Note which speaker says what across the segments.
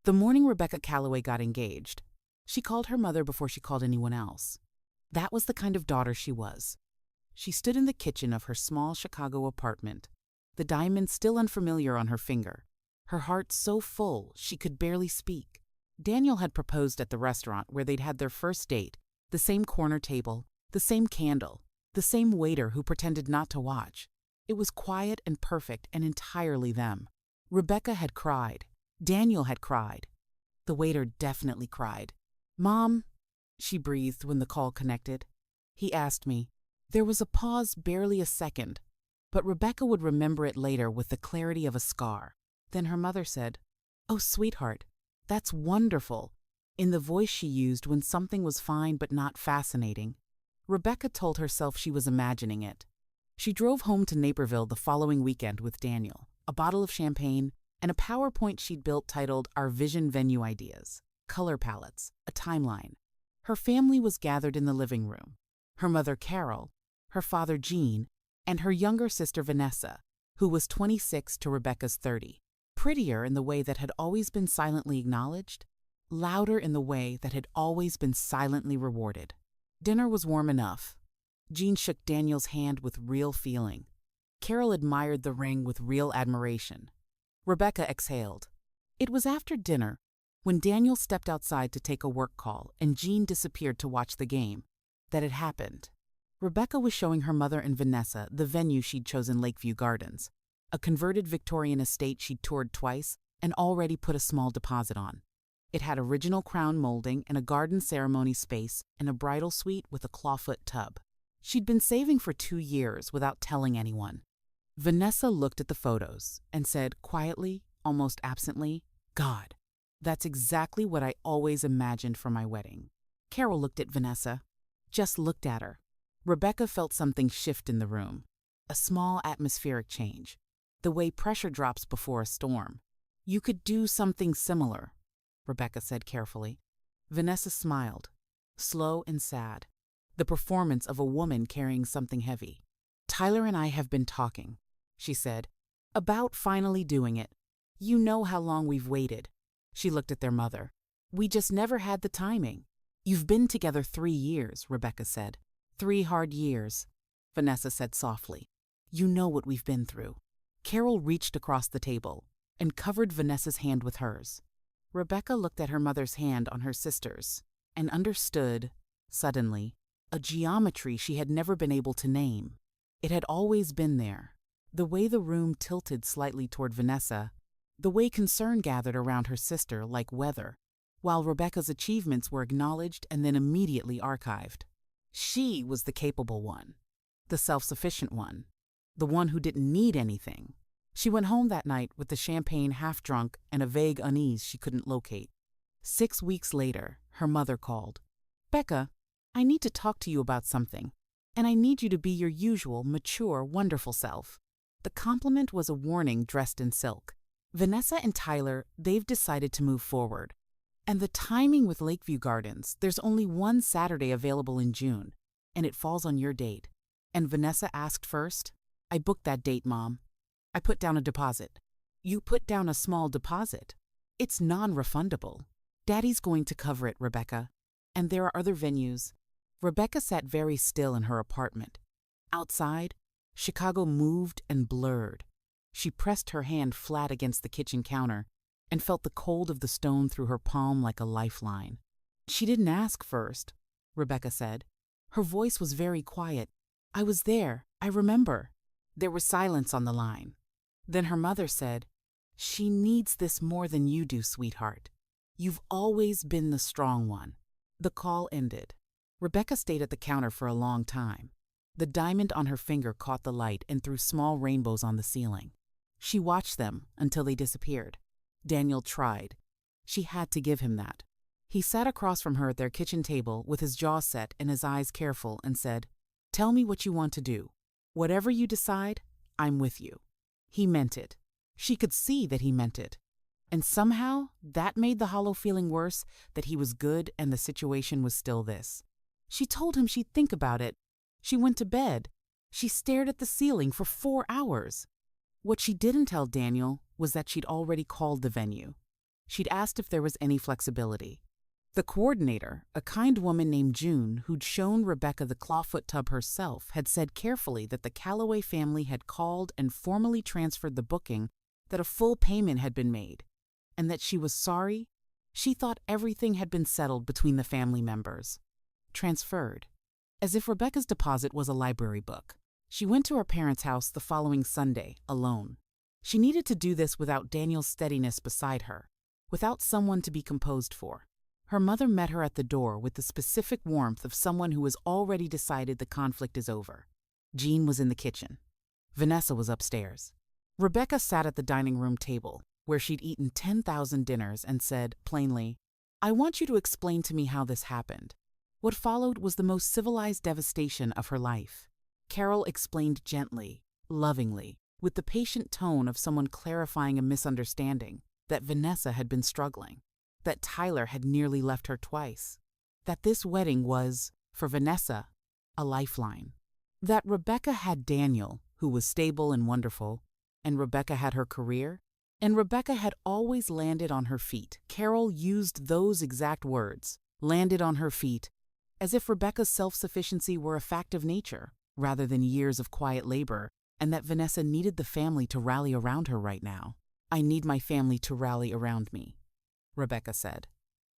Speaker 1: The morning Rebecca Calloway got engaged, she called her mother before she called anyone else. That was the kind of daughter she was. She stood in the kitchen of her small Chicago apartment, the diamond still unfamiliar on her finger, her heart so full she could barely speak. Daniel had proposed at the restaurant where they'd had their first date, the same corner table, the same candle, the same waiter who pretended not to watch. It was quiet and perfect and entirely them. Rebecca had cried. Daniel had cried. The waiter definitely cried. "Mom," she breathed when the call connected. He asked me. There was a pause, barely a second, but Rebecca would remember it later with the clarity of a scar. Then her mother said, "Oh, sweetheart, that's wonderful," in the voice she used when something was fine but not fascinating. Rebecca told herself she was imagining it. She drove home to Naperville the following weekend with Daniel, a bottle of champagne, and a PowerPoint she'd built titled Our Vision Venue Ideas, color palettes, a timeline. Her family was gathered in the living room. Her mother, Carol, her father, Gene, and her younger sister, Vanessa, who was 26 to Rebecca's 30. Prettier in the way that had always been silently acknowledged, louder in the way that had always been silently rewarded. Dinner was warm enough. Gene shook Daniel's hand with real feeling. Carol admired the ring with real admiration. Rebecca exhaled. It was after dinner, when Daniel stepped outside to take a work call and Gene disappeared to watch the game, that it happened. Rebecca was showing her mother and Vanessa the venue she'd chosen, Lakeview Gardens, a converted Victorian estate she'd toured twice and already put a small deposit on. It had original crown molding and a garden ceremony space and a bridal suite with a clawfoot tub. She'd been saving for 2 years without telling anyone. Vanessa looked at the photos and said quietly, almost absently, "God, that's exactly what I always imagined for my wedding." Carol looked at Vanessa, just looked at her. Rebecca felt something shift in the room, a small atmospheric change, the way pressure drops before a storm. "You could do something similar," Rebecca said carefully. Vanessa smiled, slow and sad, the performance of a woman carrying something heavy. "Tyler and I have been talking," she said, "about finally doing it. You know how long we've waited." She looked at their mother. "We just never had the timing." "You've been together 3 years," Rebecca said. 3 hard years," Vanessa said softly. "You know what we've been through." Carol reached across the table and covered Vanessa's hand with hers. Rebecca looked at her mother's hand on her sister's and understood, suddenly, a geometry she had never been able to name. It had always been there. The way the room tilted slightly toward Vanessa, the way concern gathered around her sister like weather, while Rebecca's achievements were acknowledged and then immediately archived. She was the capable one, the self-sufficient one, the one who didn't need anything. She went home that night with the champagne half drunk and a vague unease she couldn't locate. 6 weeks later, her mother called. "Becca, I need to talk to you about something, and I need you to be your usual, mature, wonderful self." The compliment was a warning dressed in silk. "Vanessa and Tyler, they've decided to move forward. And the timing with Lakeview Gardens, there's only one Saturday available in June, and it falls on your date. And Vanessa asked first. I booked that date, Mom. I put down a deposit." "You put down a small deposit? It's non-refundable. Daddy's going to cover it, Rebecca. And there are other venues." Rebecca sat very still in her apartment. Outside, Chicago moved and blurred. She pressed her hand flat against the kitchen counter and felt the cold of the stone through her palm like a lifeline. "She didn't ask first," Rebecca said. Her voice was very quiet. "I was there. I remember." There was silence on the line. Then her mother said, "She needs this more than you do, sweetheart. You've always been the strong one." The call ended. Rebecca stayed at the counter for a long time. The diamond on her finger caught the light and threw small rainbows on the ceiling. She watched them until they disappeared. Daniel tried. She had to give him that. He sat across from her at their kitchen table with his jaw set and his eyes careful and said, "Tell me what you want to do. Whatever you decide, I'm with you." He meant it. She could see that he meant it. And somehow, that made the hollow feeling worse that he was good and the situation was still this. She told him she'd think about it. She went to bed. She stared at the ceiling for 4 hours. What she didn't tell Daniel was that she'd already called the venue. She'd asked if there was any flexibility. The coordinator, a kind woman named June, who'd shown Rebecca the clawfoot tub herself, had said carefully that the Calloway family had called and formally transferred the booking, that a full payment had been made, and that she was sorry. She thought everything had been settled between the family members. Transferred. As if Rebecca's deposit was a library book. She went to her parents' house the following Sunday, alone. She needed to do this without Daniel's steadiness beside her, without someone to be composed for. Her mother met her at the door with the specific warmth of someone who has already decided the conflict is over. Jean was in the kitchen. Vanessa was upstairs. Rebecca sat at the dining room table, where she'd eaten 10,000 dinners, and said, plainly, "I want you to explain to me how this happened." What followed was the most civilized devastation of her life. Carol explained gently, lovingly, with the patient tone of someone clarifying a misunderstanding, that Vanessa had been struggling, that Tyler had nearly left her twice, that this wedding was, for Vanessa, a lifeline, that Rebecca had Daniel, who was stable and wonderful, and Rebecca had her career, and Rebecca had always landed on her feet. Carol used those exact words, landed on her feet, as if Rebecca's self-sufficiency were a fact of nature, rather than years of quiet labor, and that Vanessa needed the family to rally around her right now. "I need my family to rally around me," Rebecca said.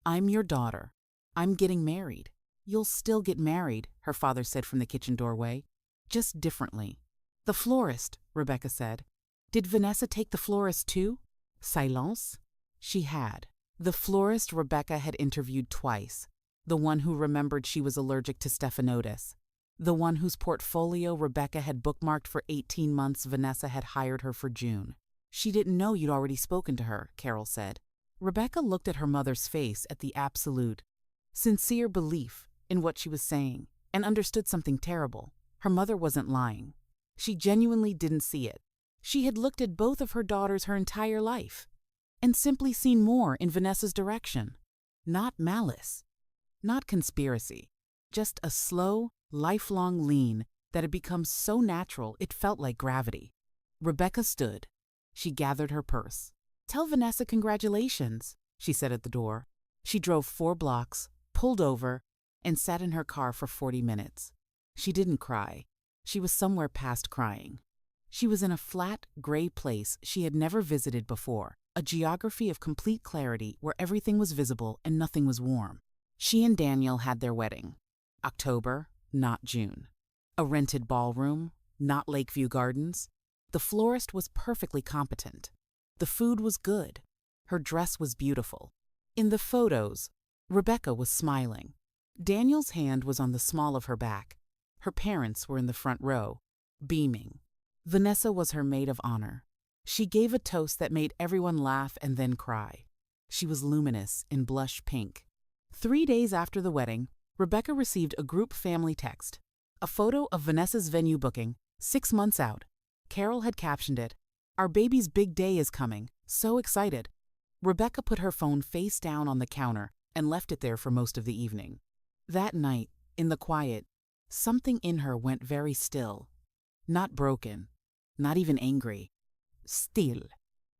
Speaker 1: "I'm your daughter. I'm getting married. You'll still get married," her father said from the kitchen doorway, "just differently." "The florist," Rebecca said. "Did Vanessa take the florist too?" Silence. She had. The florist Rebecca had interviewed twice, the one who remembered she was allergic to stephanotis, the one whose portfolio Rebecca had bookmarked for 18 months. Vanessa had hired her for June. "She didn't know you'd already spoken to her," Carol said. Rebecca looked at her mother's face at the absolute, sincere belief in what she was saying, and understood something terrible. Her mother wasn't lying. She genuinely didn't see it. She had looked at both of her daughters her entire life, and simply seen more in Vanessa's direction. Not malice, not conspiracy, just a slow, lifelong lean that had become so natural it felt like gravity. Rebecca stood. She gathered her purse. "Tell Vanessa congratulations," she said at the door. She drove 4 blocks, pulled over, and sat in her car for 40 minutes. She didn't cry. She was somewhere past crying. She was in a flat, gray place she had never visited before, a geography of complete clarity where everything was visible and nothing was warm. She and Daniel had their wedding. October, not June. A rented ballroom, not Lakeview Gardens. The florist was perfectly competent. The food was good. Her dress was beautiful. In the photos, Rebecca was smiling. Daniel's hand was on the small of her back. Her parents were in the front row, beaming. Vanessa was her maid of honor. She gave a toast that made everyone laugh and then cry. She was luminous in blush pink. 3 days after the wedding, Rebecca received a group family text. A photo of Vanessa's venue booking, 6 months out. Carol had captioned it, "Our baby's big day is coming. So excited." Rebecca put her phone face down on the counter and left it there for most of the evening. That night, in the quiet, something in her went very still. Not broken, not even angry. Still,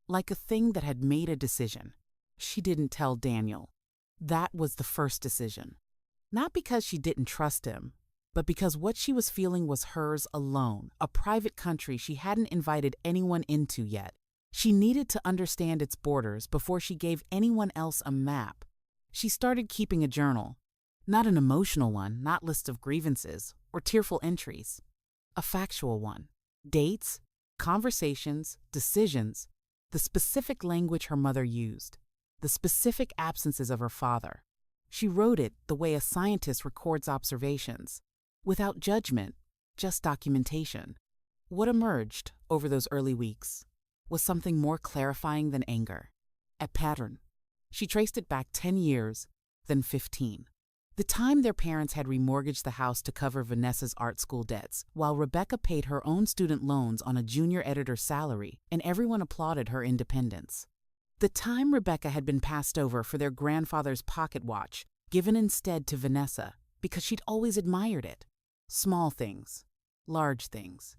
Speaker 1: like a thing that had made a decision. She didn't tell Daniel. That was the first decision. Not because she didn't trust him, but because what she was feeling was hers alone, a private country she hadn't invited anyone into yet. She needed to understand its borders before she gave anyone else a map. She started keeping a journal. Not an emotional one, not lists of grievances or tearful entries. A factual one. Dates, conversations, decisions, the specific language her mother used, the specific absences of her father. She wrote it the way a scientist records observations, without judgment, just documentation. What emerged over those early weeks was something more clarifying than anger. A pattern. She traced it back 10 years, then 15. The time their parents had remortgaged the house to cover Vanessa's art school debts, while Rebecca paid her own student loans on a junior editor's salary, and everyone applauded her independence. The time Rebecca had been passed over for their grandfather's pocket watch, given instead to Vanessa, because she'd always admired it. Small things, large things.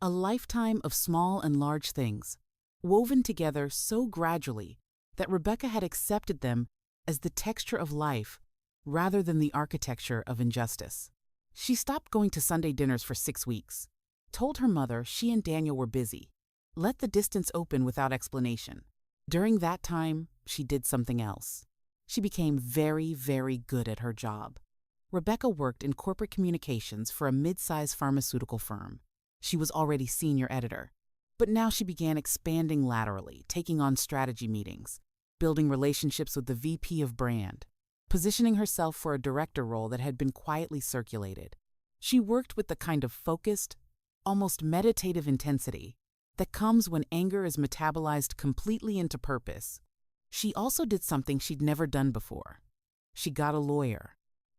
Speaker 1: A lifetime of small and large things, woven together so gradually that Rebecca had accepted them as the texture of life rather than the architecture of injustice. She stopped going to Sunday dinners for 6 weeks, told her mother she and Daniel were busy, let the distance open without explanation. During that time, she did something else. She became very, very good at her job. Rebecca worked in corporate communications for a mid-sized pharmaceutical firm. She was already senior editor, but now she began expanding laterally, taking on strategy meetings, building relationships with the VP of brand, positioning herself for a director role that had been quietly circulated. She worked with the kind of focused, almost meditative intensity that comes when anger is metabolized completely into purpose. She also did something she'd never done before. She got a lawyer.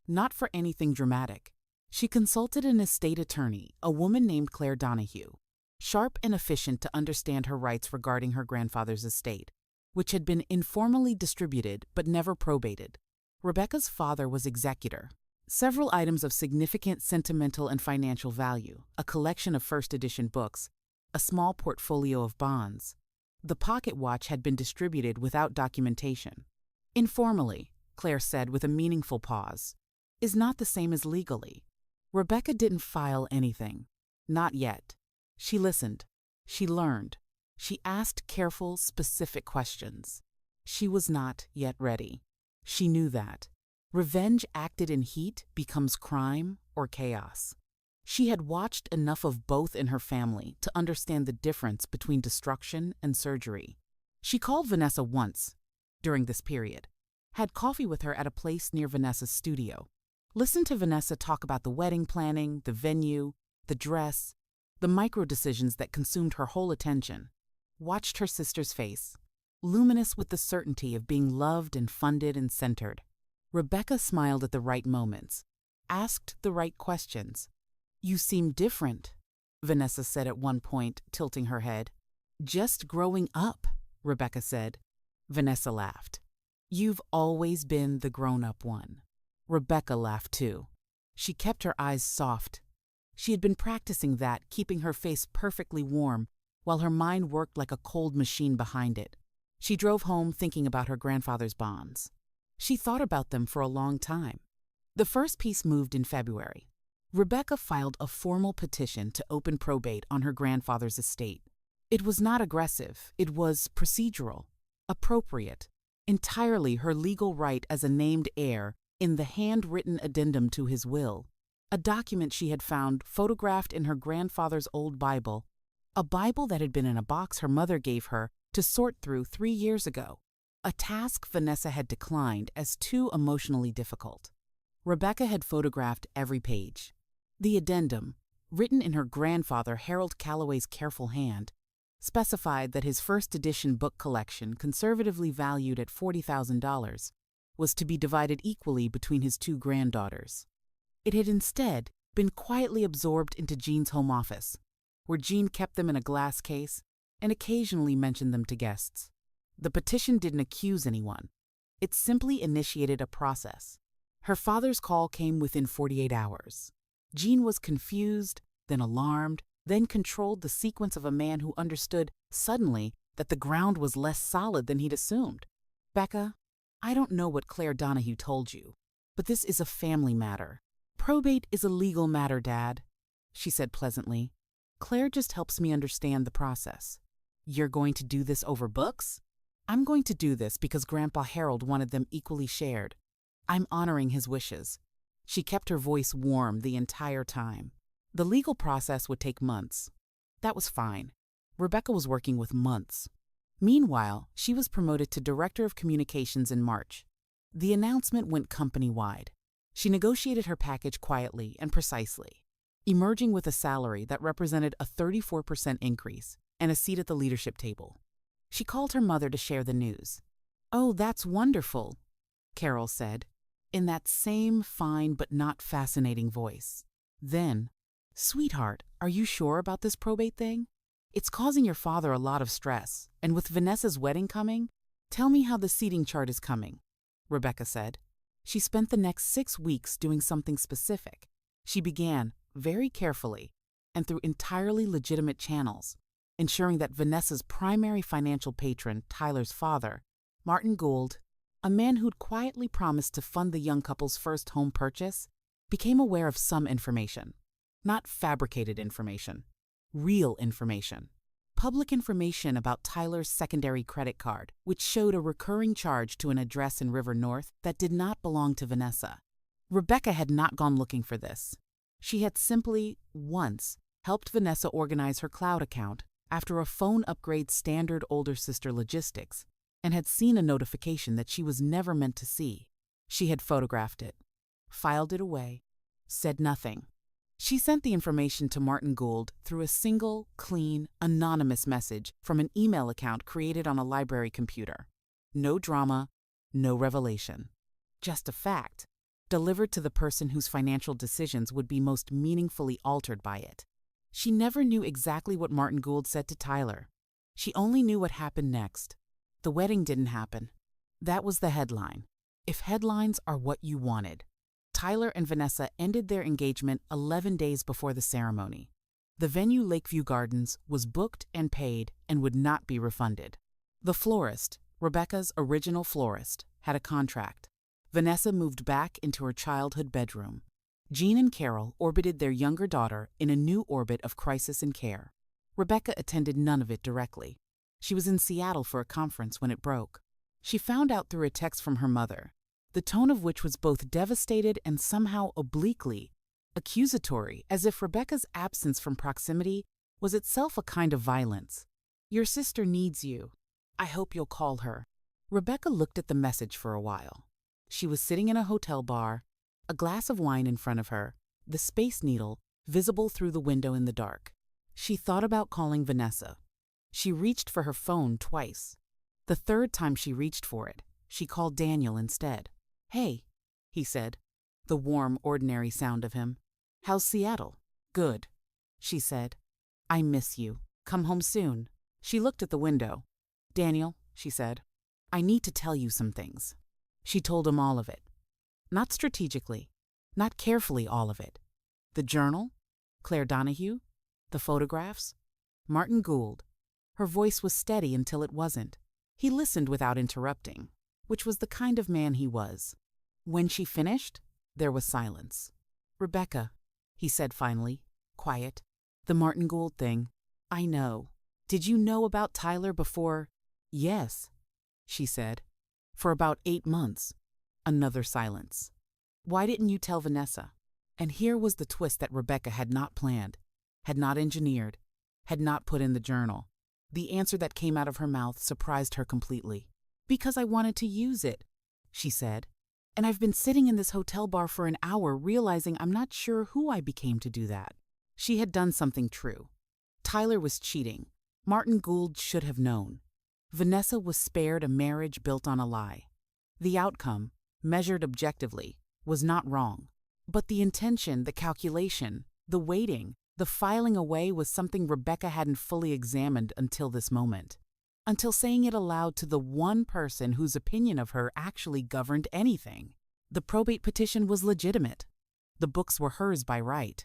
Speaker 1: Not for anything dramatic. She consulted an estate attorney, a woman named Claire Donahue, sharp and efficient to understand her rights regarding her grandfather's estate, which had been informally distributed but never probated. Rebecca's father was executor. Several items of significant sentimental and financial value, a collection of first edition books, a small portfolio of bonds. The pocket watch had been distributed without documentation. Informally, Claire said with a meaningful pause, is not the same as legally. Rebecca didn't file anything. Not yet. She listened. She learned. She asked careful, specific questions. She was not yet ready. She knew that. Revenge acted in heat becomes crime or chaos. She had watched enough of both in her family to understand the difference between destruction and surgery. She called Vanessa once during this period, had coffee with her at a place near Vanessa's studio, listened to Vanessa talk about the wedding planning, the venue, the dress, the micro decisions that consumed her whole attention, watched her sister's face, luminous with the certainty of being loved and funded and centered. Rebecca smiled at the right moments, asked the right questions. You seem different, Vanessa said at one point, tilting her head. Just growing up, Rebecca said. Vanessa laughed. You've always been the grown-up one. Rebecca laughed too. She kept her eyes soft. She had been practicing that, keeping her face perfectly warm, while her mind worked like a cold machine behind it. She drove home thinking about her grandfather's bonds. She thought about them for a long time. The first piece moved in February. Rebecca filed a formal petition to open probate on her grandfather's estate. It was not aggressive, it was procedural, appropriate, entirely her legal right as a named heir in the handwritten addendum to his will, a document she had found photographed in her grandfather's old Bible, a Bible that had been in a box her mother gave her to sort through 3 years ago, a task Vanessa had declined as too emotionally difficult. Rebecca had photographed every page. The addendum, written in her grandfather Harold Calloway's careful hand, specified that his first edition book collection, conservatively valued at $40,000, was to be divided equally between his 2 granddaughters. It had instead been quietly absorbed into Jean's home office, where Jean kept them in a glass case and occasionally mentioned them to guests. The petition didn't accuse anyone. It simply initiated a process. Her father's call came within 48 hours. Jean was confused, then alarmed, then controlled the sequence of a man who understood suddenly that the ground was less solid than he'd assumed. Becca, I don't know what Claire Donahue told you, but this is a family matter. Probate is a legal matter, Dad, she said pleasantly. Claire just helps me understand the process. You're going to do this over books? I'm going to do this because Grandpa Harold wanted them equally shared. I'm honoring his wishes. She kept her voice warm the entire time. The legal process would take months. That was fine. Rebecca was working with months. Meanwhile, she was promoted to Director of Communications in March. The announcement went company-wide. She negotiated her package quietly and precisely, emerging with a salary that represented a 34% increase and a seat at the leadership table. She called her mother to share the news. "Oh, that's wonderful," Carol said, in that same fine but not fascinating voice. Then, "Sweetheart, are you sure about this probate thing? It's causing your father a lot of stress, and with Vanessa's wedding coming, tell me how the seating chart is coming," Rebecca said. She spent the next 6 weeks doing something specific. She began, very carefully, and through entirely legitimate channels, ensuring that Vanessa's primary financial patron, Tyler's father, Martin Gould, a man who'd quietly promised to fund the young couple's first home purchase, became aware of some information. Not fabricated information, real information. Public information about Tyler's secondary credit card, which showed a recurring charge to an address in River North that did not belong to Vanessa. Rebecca had not gone looking for this. She had simply, once, helped Vanessa organize her cloud account after a phone upgrade standard older sister logistics, and had seen a notification that she was never meant to see. She had photographed it, filed it away, said nothing. She sent the information to Martin Gould through a single, clean, anonymous message from an email account created on a library computer. No drama, no revelation. Just a fact, delivered to the person whose financial decisions would be most meaningfully altered by it. She never knew exactly what Martin Gould said to Tyler. She only knew what happened next. The wedding didn't happen. That was the headline. If headlines are what you wanted. Tyler and Vanessa ended their engagement 11 days before the ceremony. The venue, Lakeview Gardens, was booked and paid and would not be refunded. The florist, Rebecca's original florist, had a contract. Vanessa moved back into her childhood bedroom. Jean and Carol orbited their younger daughter in a new orbit of crisis and care. Rebecca attended none of it directly. She was in Seattle for a conference when it broke. She found out through a text from her mother, the tone of which was both devastated and somehow obliquely accusatory, as if Rebecca's absence from proximity was itself a kind of violence. "Your sister needs you. I hope you'll call her." Rebecca looked at the message for a while. She was sitting in a hotel bar, a glass of wine in front of her, the Space Needle visible through the window in the dark. She thought about calling Vanessa. She reached for her phone twice. The third time she reached for it, she called Daniel instead. "Hey," he said, the warm, ordinary sound of him. "How's Seattle?" "Good," she said. "I miss you. Come home soon." She looked at the window. "Daniel," she said, "I need to tell you some things." She told him all of it. Not strategically, not carefully all of it. The journal, Claire Donahue, the photographs, Martin Gould. Her voice was steady until it wasn't. He listened without interrupting, which was the kind of man he was. When she finished, there was silence. "Rebecca," he said finally, quiet, "the Martin Gould thing. I know. Did you know about Tyler before?" "Yes," she said. "For about 8 months." Another silence. "Why didn't you tell Vanessa?" And here was the twist that Rebecca had not planned, had not engineered, had not put in the journal. The answer that came out of her mouth surprised her completely. "Because I wanted to use it," she said. "And I've been sitting in this hotel bar for an hour realizing I'm not sure who I became to do that." She had done something true. Tyler was cheating. Martin Gould should have known. Vanessa was spared a marriage built on a lie. The outcome, measured objectively, was not wrong. But the intention, the calculation, the waiting, the filing away was something Rebecca hadn't fully examined until this moment. Until saying it aloud to the one person whose opinion of her actually governed anything. The probate petition was legitimate. The books were hers by right.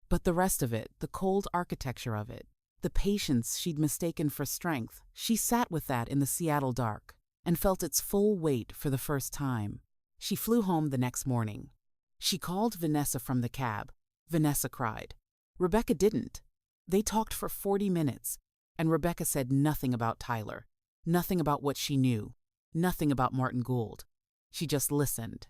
Speaker 1: But the rest of it, the cold architecture of it, the patience she'd mistaken for strength, she sat with that in the Seattle dark and felt its full weight for the first time. She flew home the next morning. She called Vanessa from the cab. Vanessa cried. Rebecca didn't. They talked for 40 minutes. And Rebecca said nothing about Tyler, nothing about what she knew, nothing about Martin Gould. She just listened.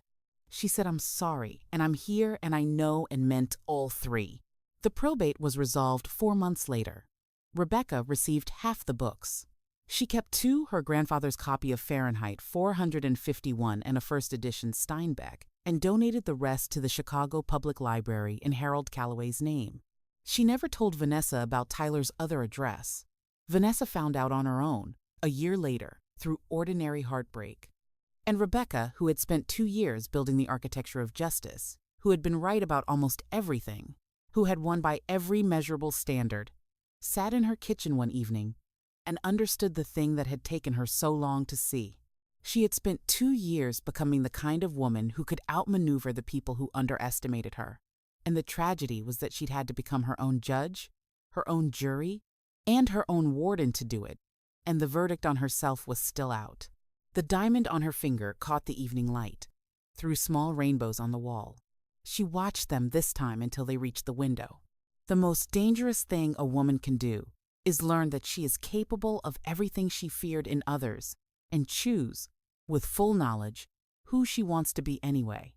Speaker 1: She said, "I'm sorry, and I'm here, and I know," and meant all three. The probate was resolved 4 months later. Rebecca received half the books. She kept 2, her grandfather's copy of Fahrenheit 451 and a first edition Steinbeck, and donated the rest to the Chicago Public Library in Harold Calloway's name. She never told Vanessa about Tyler's other address. Vanessa found out on her own, a year later, through ordinary heartbreak. And Rebecca, who had spent 2 years building the architecture of justice, who had been right about almost everything, who had won by every measurable standard, sat in her kitchen one evening and understood the thing that had taken her so long to see. She had spent 2 years becoming the kind of woman who could outmaneuver the people who underestimated her. And the tragedy was that she'd had to become her own judge, her own jury, and her own warden to do it, and the verdict on herself was still out. The diamond on her finger caught the evening light, threw small rainbows on the wall. She watched them this time until they reached the window. The most dangerous thing a woman can do is learn that she is capable of everything she feared in others and choose, with full knowledge, who she wants to be anyway.